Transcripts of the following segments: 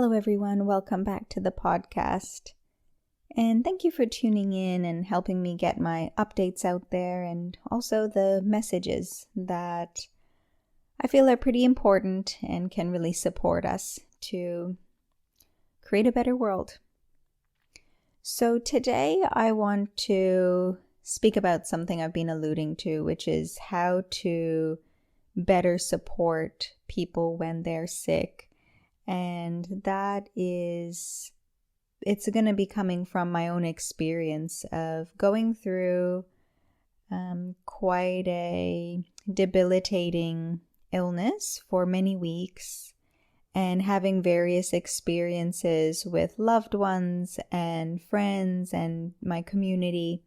Hello, everyone. Welcome back to the podcast. And thank you for tuning in and helping me get my updates out there and also the messages that I feel are pretty important and can really support us to create a better world. So today I want to speak about something I've been alluding to, which is how to better support people when they're sick. And it's going to be coming from my own experience of going through quite a debilitating illness for many weeks and having various experiences with loved ones and friends and my community.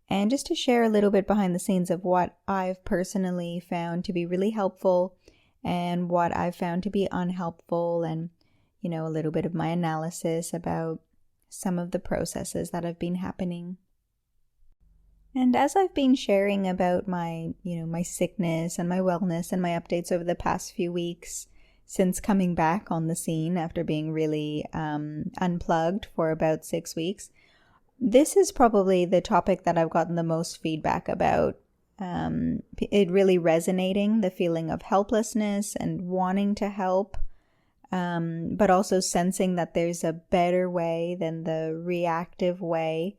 And just to share a little bit behind the scenes of what I've personally found to be really helpful and what I've found to be unhelpful, and, a little bit of my analysis about some of the processes that have been happening. And as I've been sharing about my sickness and my wellness and my updates over the past few weeks since coming back on the scene after being really unplugged for about 6 weeks, this is probably the topic that I've gotten the most feedback about. It really resonating, the feeling of helplessness and wanting to help, but also sensing that there's a better way than the reactive way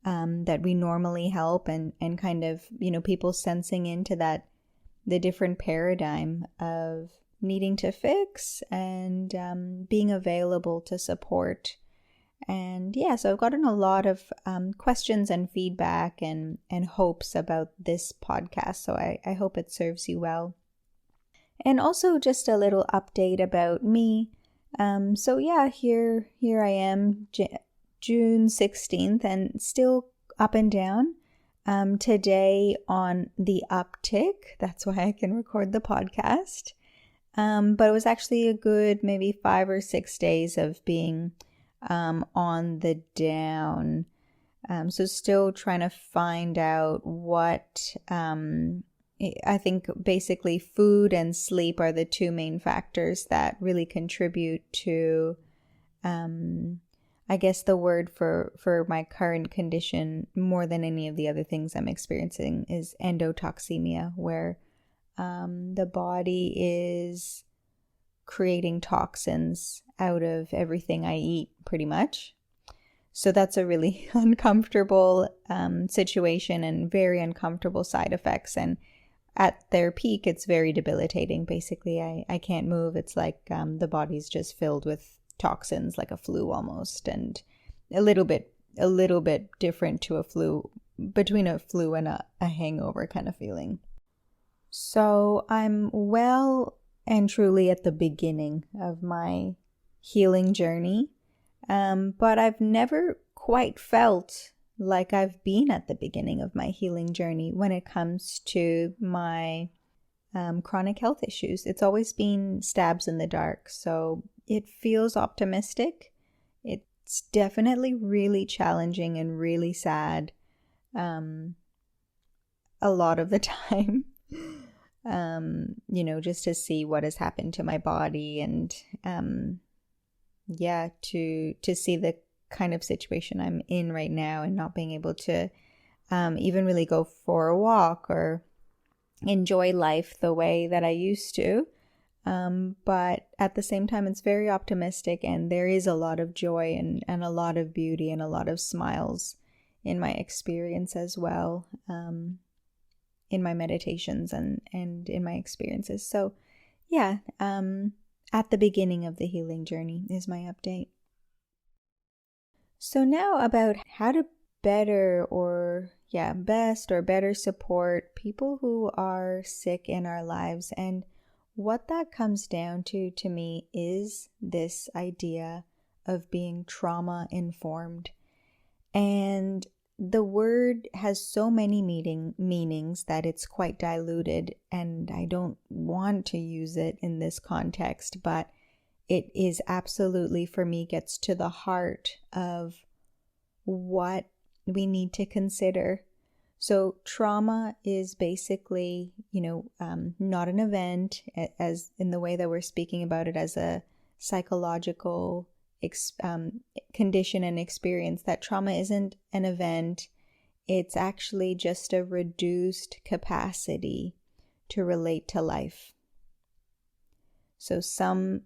that we normally help, and kind of, people sensing into that, the different paradigm of needing to fix and being available to support. And so I've gotten a lot of questions and feedback and hopes about this podcast. So I hope it serves you well. And also just a little update about me. Here I am, June 16th, and still up and down. Today on the uptick. That's why I can record the podcast. But it was actually a good maybe 5 or 6 days of being on the down. So still trying to find out what, I think basically food and sleep are the two main factors that really contribute to, I guess the word for my current condition more than any of the other things I'm experiencing is endotoxemia, where the body is creating toxins out of everything I eat, pretty much. So that's a really uncomfortable situation and very uncomfortable side effects. And at their peak, it's very debilitating. Basically, I can't move. It's like the body's just filled with toxins, like a flu almost, and a little bit different to a flu, between a flu and a hangover kind of feeling. So I'm well and truly at the beginning of my healing journey, but I've never quite felt like I've been at the beginning of my healing journey when it comes to my chronic health issues. It's always been stabs in the dark, so it feels optimistic. It's definitely really challenging and really sad a lot of the time. Just to see what has happened to my body and, to see the kind of situation I'm in right now and not being able to, even really go for a walk or enjoy life the way that I used to. But at the same time, it's very optimistic, and there is a lot of joy and a lot of beauty and a lot of smiles in my experience as well. In my meditations and in my experiences. So at the beginning of the healing journey is my update. So now about how to best or better support people who are sick in our lives. And what that comes down to me is this idea of being trauma informed. And the word has so many meanings that it's quite diluted, and I don't want to use it in this context, but it is absolutely, for me, gets to the heart of what we need to consider. So trauma is basically, not an event as in the way that we're speaking about it as psychological condition and experience, that trauma isn't an event. It's actually just a reduced capacity to relate to life. So some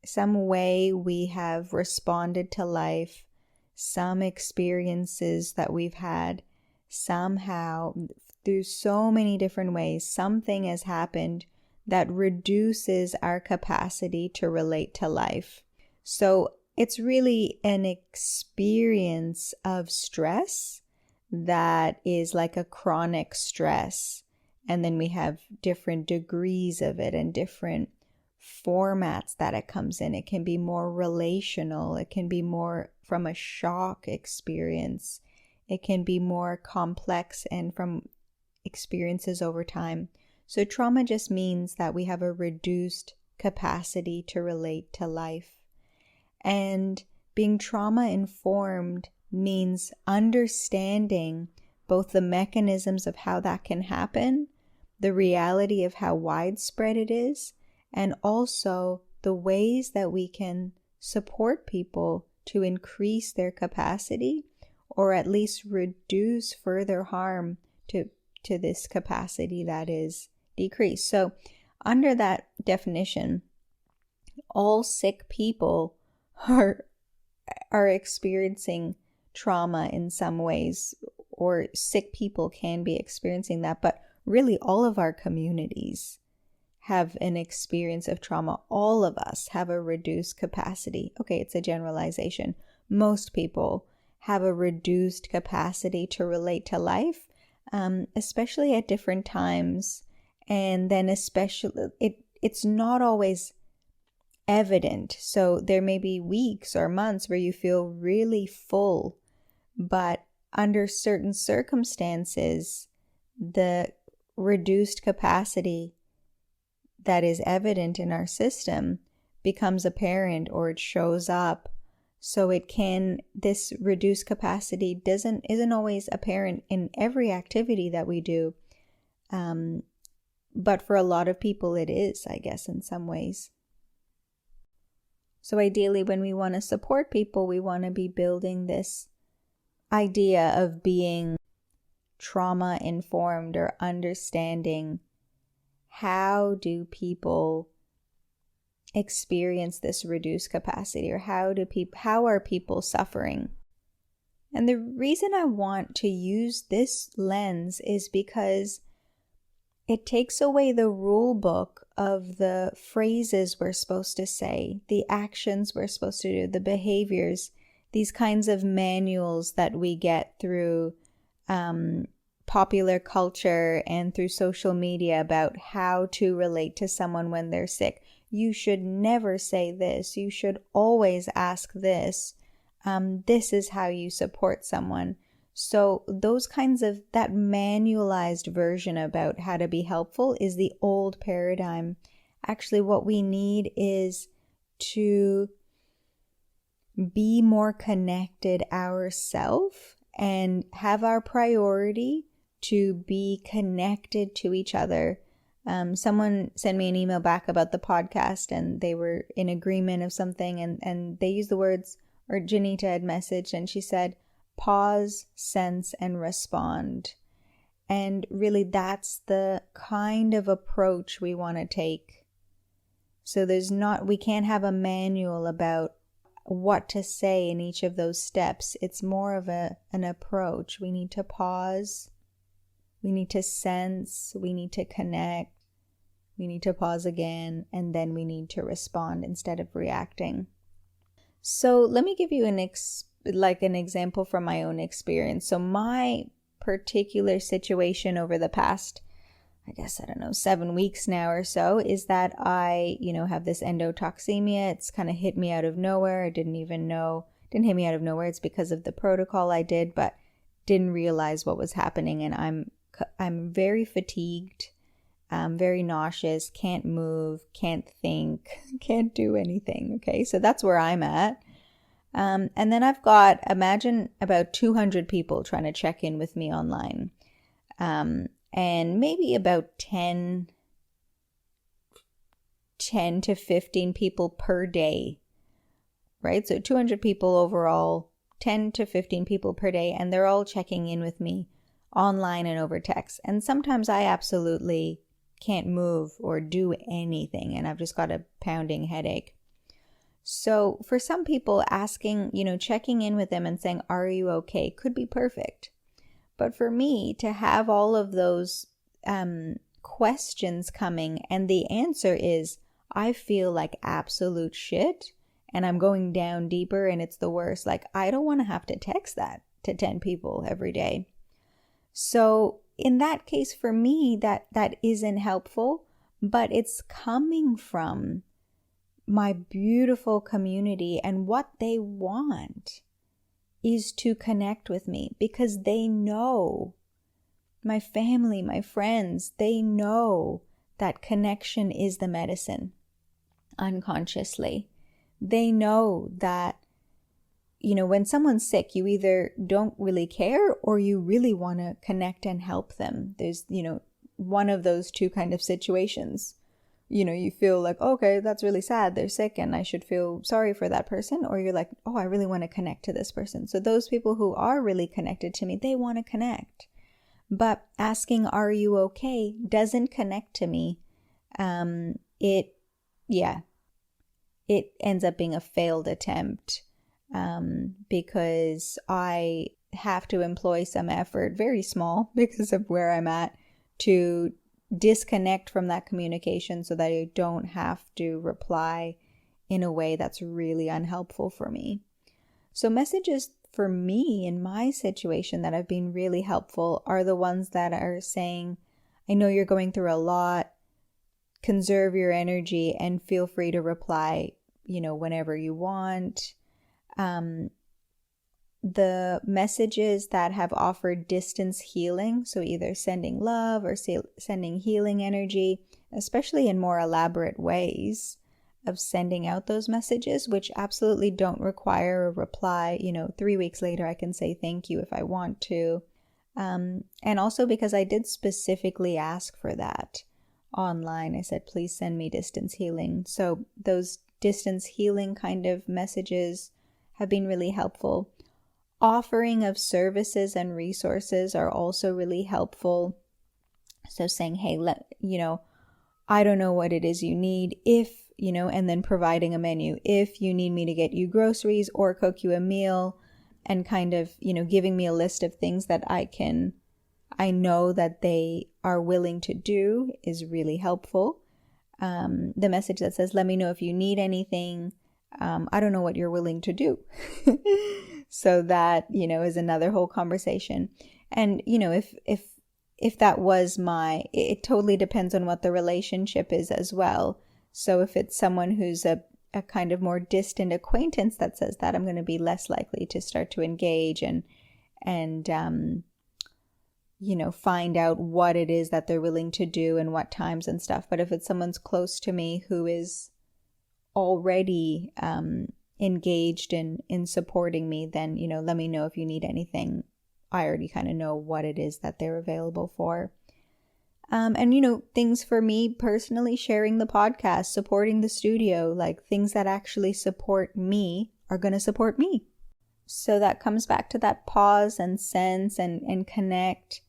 way we have responded to life, some experiences that we've had, somehow, through so many different ways, something has happened that reduces our capacity to relate to life. So it's really an experience of stress that is like a chronic stress. And then we have different degrees of it and different formats that it comes in. It can be more relational. It can be more from a shock experience. It can be more complex and from experiences over time. So trauma just means that we have a reduced capacity to relate to life. And being trauma informed means understanding both the mechanisms of how that can happen, the reality of how widespread it is, and also the ways that we can support people to increase their capacity or at least reduce further harm to this capacity that is decreased. So under that definition, all sick people are experiencing trauma in some ways, or sick people can be experiencing that, but really all of our communities have an experience of trauma. All of us have a reduced capacity. Okay, it's a generalization. Most people have a reduced capacity to relate to life, especially at different times. And then especially, it's not always evident. So there may be weeks or months where you feel really full, but under certain circumstances, the reduced capacity that is evident in our system becomes apparent, or it shows up. So this reduced capacity isn't always apparent in every activity that we do. But for a lot of people it is, I guess, in some ways. So ideally, when we want to support people, we want to be building this idea of being trauma informed, or understanding how do people experience this reduced capacity, or how are people suffering. And the reason I want to use this lens is because it takes away the rule book of the phrases we're supposed to say, the actions we're supposed to do, the behaviors, these kinds of manuals that we get through popular culture and through social media about how to relate to someone when they're sick. You should never say this. You should always ask this. This is how you support someone. So those kinds of, that manualized version about how to be helpful is the old paradigm. Actually, what we need is to be more connected ourselves and have our priority to be connected to each other. Someone sent me an email back about the podcast, and they were in agreement of something, and they used the words, or Janita had messaged, and she said, pause, sense, and respond. And really that's the kind of approach we want to take. So we can't have a manual about what to say in each of those steps. It's more of an approach. We need to pause. We need to sense. We need to connect. We need to pause again, and then we need to respond instead of reacting. So let me give you an example from my own experience. So my particular situation over the past, 7 weeks now or so, is that I, have this endotoxemia. It's kind of hit me out of nowhere. I didn't hit me out of nowhere. It's because of the protocol I did, but didn't realize what was happening. And I'm very fatigued, very nauseous, can't move, can't think, can't do anything. Okay, so that's where I'm at. And then I've got, imagine about 200 people trying to check in with me online. And maybe about 10 10 to 15 people per day, right? So 200 people overall, 10 to 15 people per day, and they're all checking in with me online and over text. And sometimes I absolutely can't move or do anything, and I've just got a pounding headache. So for some people, asking, checking in with them and saying, "Are you okay?" could be perfect. But for me to have all of those questions coming and the answer is, I feel like absolute shit and I'm going down deeper and it's the worst. Like, I don't want to have to text that to 10 people every day. So in that case, for me, that isn't helpful, but it's coming from my beautiful community, and what they want is to connect with me because they know, my family, my friends, they know that connection is the medicine unconsciously. They know that, when someone's sick, you either don't really care or you really want to connect and help them. There's, one of those two kind of situations. You feel like, okay, that's really sad, they're sick and I should feel sorry for that person. Or you're like, oh, I really want to connect to this person. So those people who are really connected to me, they want to connect. But asking, "Are you okay?" doesn't connect to me. It ends up being a failed attempt because I have to employ some effort, very small because of where I'm at, to disconnect from that communication so that I don't have to reply in a way that's really unhelpful for me. So messages for me in my situation that have been really helpful are the ones that are saying, "I know you're going through a lot, conserve your energy and feel free to reply, whenever you want." The messages that have offered distance healing, so either sending love or sending healing energy, especially in more elaborate ways of sending out those messages, which absolutely don't require a reply. 3 weeks later, I can say thank you if I want to. And also because I did specifically ask for that online. I said, please send me distance healing. So those distance healing kind of messages have been really helpful. Offering of services and resources are also really helpful. So saying, hey, I don't know what it is you need, if, and then providing a menu. If you need me to get you groceries or cook you a meal, and kind of, giving me a list of things that I know that they are willing to do is really helpful. The message that says, let me know if you need anything. I don't know what you're willing to do. So that, is another whole conversation. And, if that was it totally depends on what the relationship is as well. So if it's someone who's a kind of more distant acquaintance that says that, I'm going to be less likely to start to engage and find out what it is that they're willing to do and what times and stuff. But if it's someone's close to me who is already engaged in supporting me, then, let me know if you need anything. I already kind of know what it is that they're available for. And, things for me personally, sharing the podcast, supporting the studio, like things that actually support me are going to support me. So that comes back to that pause and sense and connect,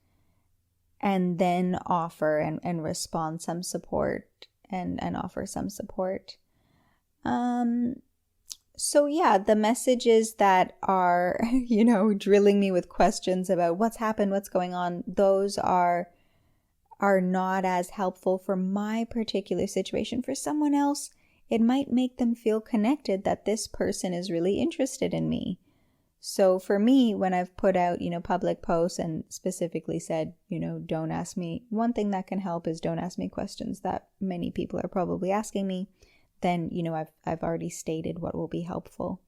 and then offer and respond some support and offer some support. So yeah, the messages that are, drilling me with questions about what's happened, what's going on, those are not as helpful for my particular situation. For someone else, it might make them feel connected that this person is really interested in me. So for me, when I've put out, public posts and specifically said, don't ask me, one thing that can help is don't ask me questions that many people are probably asking me. Then, I've already stated what will be helpful.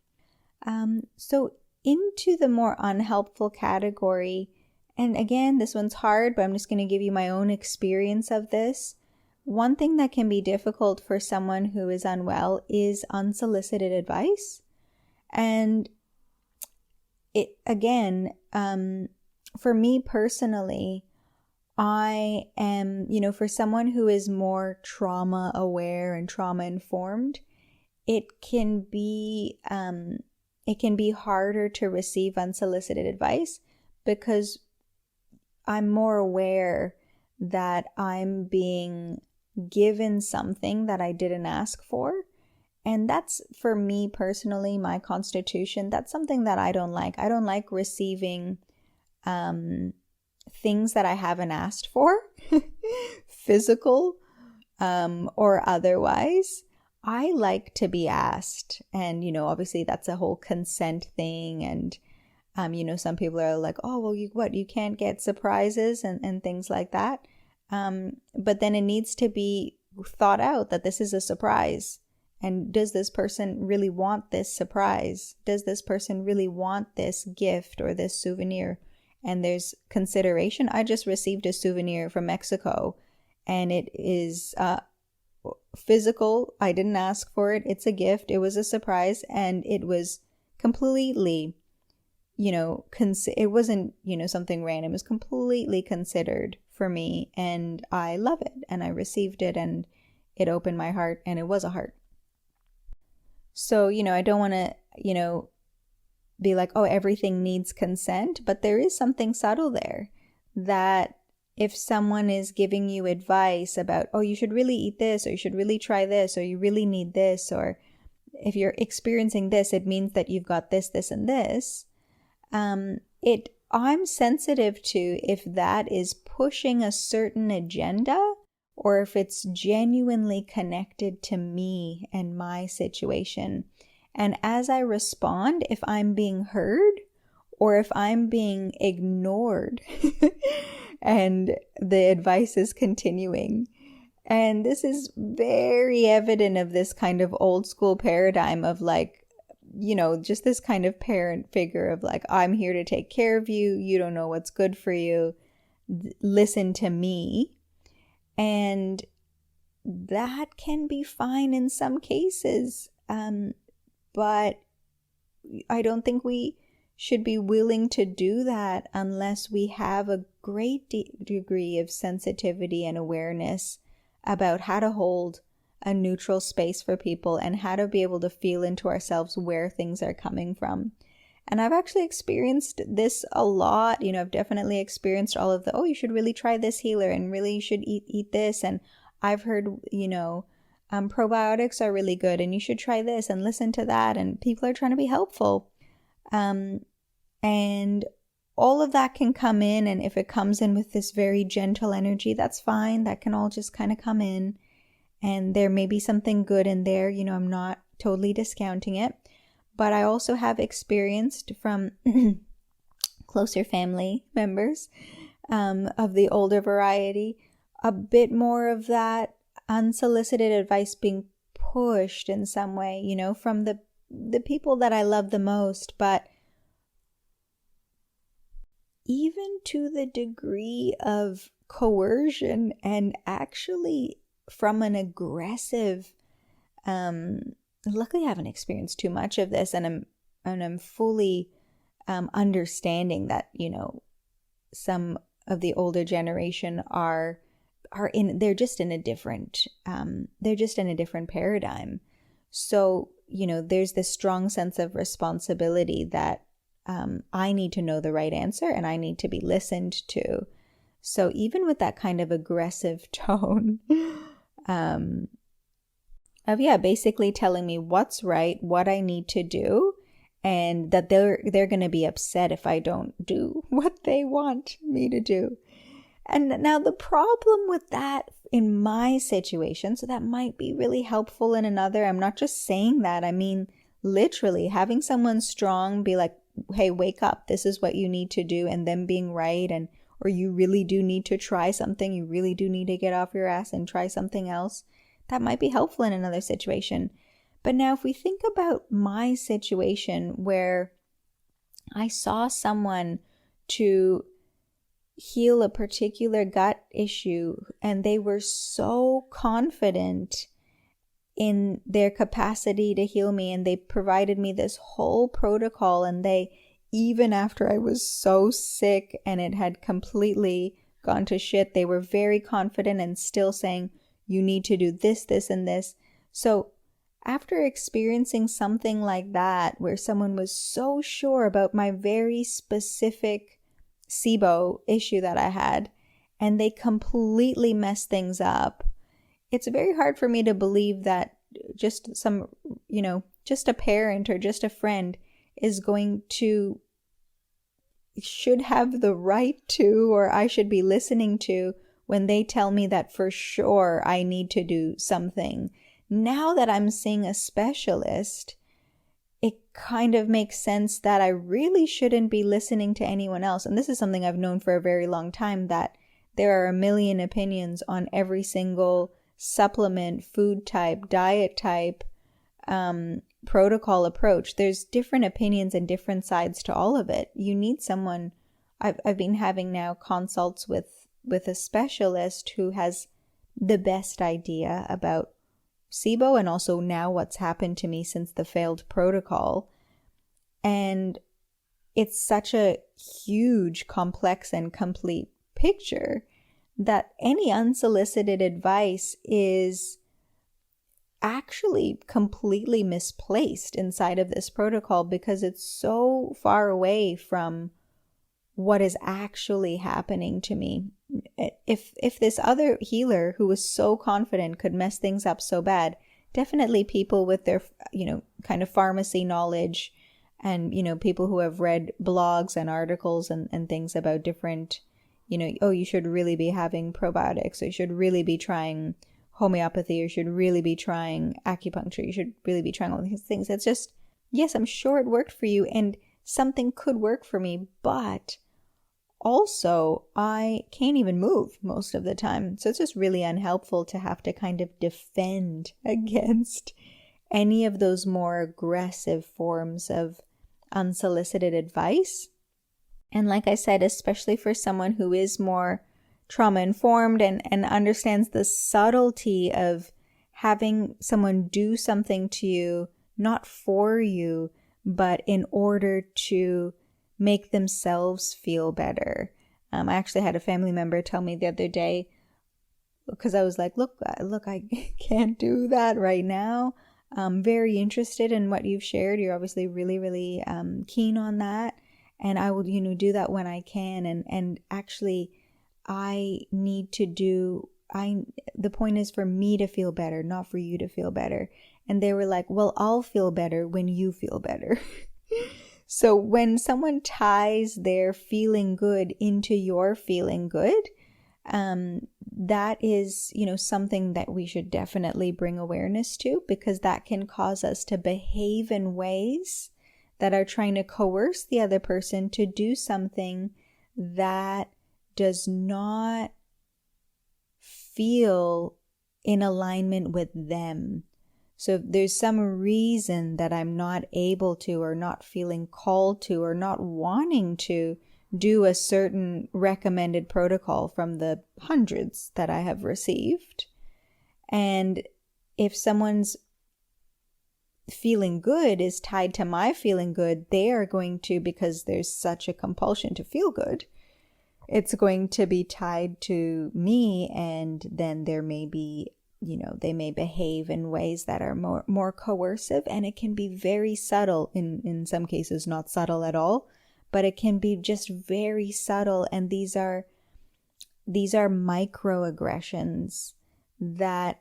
So into the more unhelpful category, and again, this one's hard, but I'm just going to give you my own experience of this. One thing that can be difficult for someone who is unwell is unsolicited advice. And it, again, for me personally, I am, for someone who is more trauma aware and trauma informed, it can be harder to receive unsolicited advice because I'm more aware that I'm being given something that I didn't ask for. And that's, for me personally, my constitution, that's something that I don't like. I don't like receiving things that I haven't asked for, physical or otherwise. I like to be asked. And, obviously that's a whole consent thing. And, some people are like, oh, well, you can't get surprises and things like that. But then it needs to be thought out that this is a surprise. And does this person really want this surprise? Does this person really want this gift or this souvenir? And there's consideration. I just received a souvenir from Mexico, and it is physical. I didn't ask for it. It's a gift. It was a surprise, and it was completely, it wasn't, something random. It was completely considered for me, and I love it, and I received it, and it opened my heart, and it was a heart. So, I don't want to, be like, oh, everything needs consent, but there is something subtle there that if someone is giving you advice about, oh, you should really eat this, or you should really try this, or you really need this, or if you're experiencing this, it means that you've got this, this, and this. I'm sensitive to if that is pushing a certain agenda or if it's genuinely connected to me and my situation. And as I respond, if I'm being heard or if I'm being ignored and the advice is continuing. And this is very evident of this kind of old school paradigm of like, just this kind of parent figure of like, I'm here to take care of you. You don't know what's good for you. Listen to me. And that can be fine in some cases. But I don't think we should be willing to do that unless we have a great degree of sensitivity and awareness about how to hold a neutral space for people and how to be able to feel into ourselves where things are coming from. And I've actually experienced this a lot. I've definitely experienced all of the, oh, you should really try this healer and really you should eat this. And I've heard, probiotics are really good and you should try this and listen to that. And people are trying to be helpful. And all of that can come in. And if it comes in with this very gentle energy, that's fine. That can all just kind of come in. And there may be something good in there. I'm not totally discounting it. But I also have experienced from closer family members of the older variety, a bit more of that unsolicited advice being pushed in some way, from the people that I love the most. But even to the degree of coercion and actually from an aggressive, luckily I haven't experienced too much of this, and I'm fully understanding that, some of the older generation they're just in a different paradigm. So, there's this strong sense of responsibility that I need to know the right answer and I need to be listened to. So even with that kind of aggressive tone, of basically telling me what's right, what I need to do, and that they're going to be upset if I don't do what they want me to do. And now the problem with that in my situation, so that might be really helpful in another. I'm not just saying that. I mean, literally having someone strong be like, hey, wake up. This is what you need to do. And them being right. Or you really do need to try something. You really do need to get off your ass and try something else. That might be helpful in another situation. But now if we think about my situation where I saw someone to heal a particular gut issue and they were so confident in their capacity to heal me, and they provided me this whole protocol, and they, even after I was so sick and it had completely gone to shit, they were very confident and still saying, you need to do this, this, and this. So after experiencing something like that, where someone was so sure about my very specific SIBO issue that I had, and they completely messed things up, it's very hard for me to believe that just just a parent or just a friend should have the right to, or I should be listening to, when they tell me that for sure I need to do something. Now that I'm seeing a specialist, it kind of makes sense that I really shouldn't be listening to anyone else. And this is something I've known for a very long time, that there are a million opinions on every single supplement, food type, diet type, protocol approach. There's different opinions and different sides to all of it. You need someone. I've been having now consults with a specialist who has the best idea about SIBO and also now what's happened to me since the failed protocol. And it's such a huge, complex, and complete picture that any unsolicited advice is actually completely misplaced inside of this protocol, because it's so far away from what is actually happening to me. If this other healer who was so confident could mess things up so bad, definitely people with their, kind of pharmacy knowledge and, people who have read blogs and articles and things about different, you should really be having probiotics, or you should really be trying homeopathy, or you should really be trying acupuncture, you should really be trying all these things. It's just, yes, I'm sure it worked for you and something could work for me, but also I can't even move most of the time. So it's just really unhelpful to have to kind of defend against any of those more aggressive forms of unsolicited advice. And like I said, especially for someone who is more trauma informed and understands the subtlety of having someone do something to you, not for you, but in order to make themselves feel better. I actually had a family member tell me the other day, because I was like, look, I can't do that right now. I'm very interested in what you've shared. You're obviously really, really keen on that. And I will, do that when I can. And actually, the point is for me to feel better, not for you to feel better. And they were like, well, I'll feel better when you feel better. So when someone ties their feeling good into your feeling good, that is, something that we should definitely bring awareness to, because that can cause us to behave in ways that are trying to coerce the other person to do something that does not feel in alignment with them. So if there's some reason that I'm not able to, or not feeling called to, or not wanting to do a certain recommended protocol from the hundreds that I have received, and if someone's feeling good is tied to my feeling good, they are going to, because there's such a compulsion to feel good, it's going to be tied to me, and then there may be, they may behave in ways that are more coercive, and it can be very subtle, in some cases not subtle at all, but it can be just very subtle. And these are microaggressions that,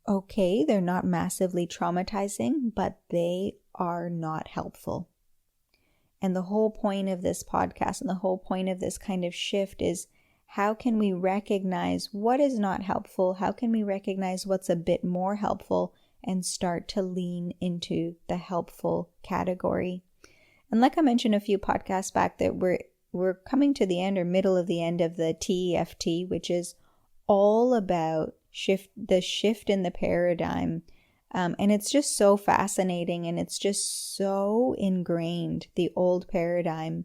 okay, they're not massively traumatizing, but they are not helpful. And the whole point of this podcast and the whole point of this kind of shift is, how can we recognize what is not helpful? How can we recognize what's a bit more helpful and start to lean into the helpful category? And like I mentioned a few podcasts back, that we're coming to the end or middle of the end of the TEFT, which is all about the shift in the paradigm. And it's just so fascinating, and it's just so ingrained, the old paradigm.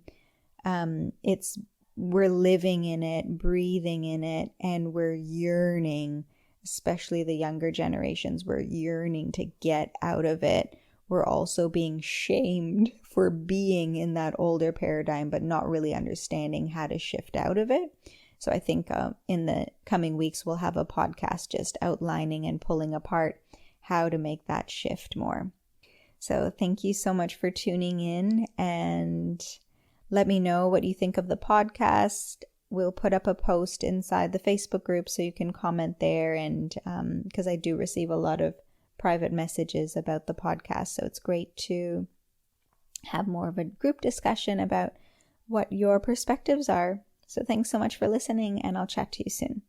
We're living in it, breathing in it, and we're yearning, especially the younger generations, we're yearning to get out of it. We're also being shamed for being in that older paradigm, but not really understanding how to shift out of it. So I think in the coming weeks, we'll have a podcast just outlining and pulling apart how to make that shift more. So thank you so much for tuning in, and let me know what you think of the podcast. We'll put up a post inside the Facebook group so you can comment there, and because I do receive a lot of private messages about the podcast, so it's great to have more of a group discussion about what your perspectives are. So thanks so much for listening, and I'll chat to you soon.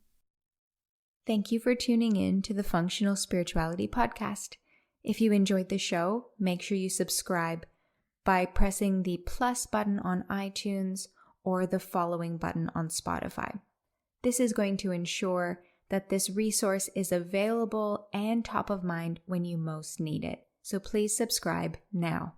Thank you for tuning in to the Functional Spirituality Podcast. If you enjoyed the show, make sure you subscribe by pressing the plus button on iTunes or the following button on Spotify. This is going to ensure that this resource is available and top of mind when you most need it. So please subscribe now.